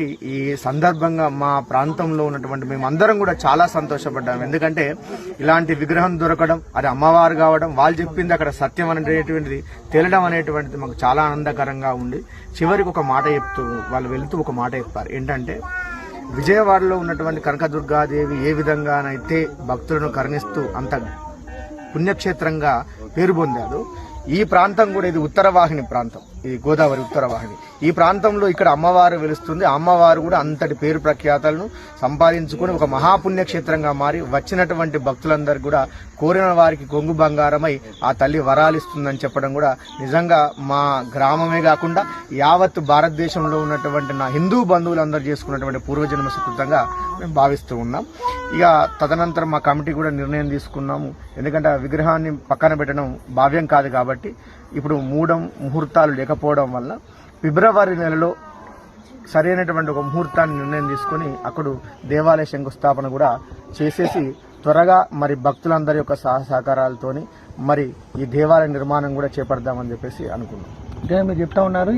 ఈ సందర్భంగా మా ప్రాంతంలో ఉన్నటువంటి మేమందరం కూడా చాలా సంతోషపడ్డాం. ఎందుకంటే ఇలాంటి విగ్రహం దొరకడం, అది అమ్మవారు కావడం, వాళ్ళు చెప్పింది అక్కడ సత్యం అనేటువంటిది తేలడం అనేటువంటిది మాకు చాలా ఆనందకరంగా ఉంది. చివరికి ఒక మాట చెప్తూ వాళ్ళు వెళుతూ ఒక మాట చెప్పారు. ఏంటంటే విజయవాడలో ఉన్నటువంటి కనకదుర్గాదేవి ఏ విధంగానైతే భక్తులను కరుణిస్తూ అంత పుణ్యక్షేత్రంగా పేరు పొందారు, ఈ ప్రాంతం కూడా ఇది ఉత్తరవాహిని ప్రాంతం, ఇది గోదావరి ఉత్తరవాహిని. ఈ ప్రాంతంలో ఇక్కడ అమ్మవారు వెలుస్తుంది. ఆ అమ్మవారు కూడా అంతటి పేరు ప్రఖ్యాతలను సంపాదించుకుని ఒక మహాపుణ్యక్షేత్రంగా మారి వచ్చినటువంటి భక్తులందరూ కూడా కోరిన వారికి కొంగు బంగారమై ఆ తల్లి వరాలిస్తుందని చెప్పడం కూడా నిజంగా మా గ్రామమే కాకుండా యావత్ భారతదేశంలో ఉన్నటువంటి నా హిందూ బంధువులందరూ చేసుకున్నటువంటి పూర్వజన్మ సుకృతంగా మేము భావిస్తూ ఉన్నాం. ఇక తదనంతరం మా కమిటీ కూడా నిర్ణయం తీసుకున్నాము. ఎందుకంటే ఆ విగ్రహాన్ని పక్కన పెట్టడం భావ్యం కాదు కాబట్టి ఇప్పుడు ముహూర్తాలు లేకపోవడం వల్ల ఫిబ్రవరి నెలలో సరైనటువంటి ఒక ముహూర్తాన్ని నిర్ణయం తీసుకుని అక్కడ దేవాలయ శంకుస్థాపన కూడా చేసేసి త్వరగా మరి భక్తులందరి యొక్క సహకారాలతోని మరి ఈ దేవాలయ నిర్మాణం కూడా చేపడదామని చెప్పేసి అనుకున్నాం. అంటే మీరు చెప్తా ఉన్నారు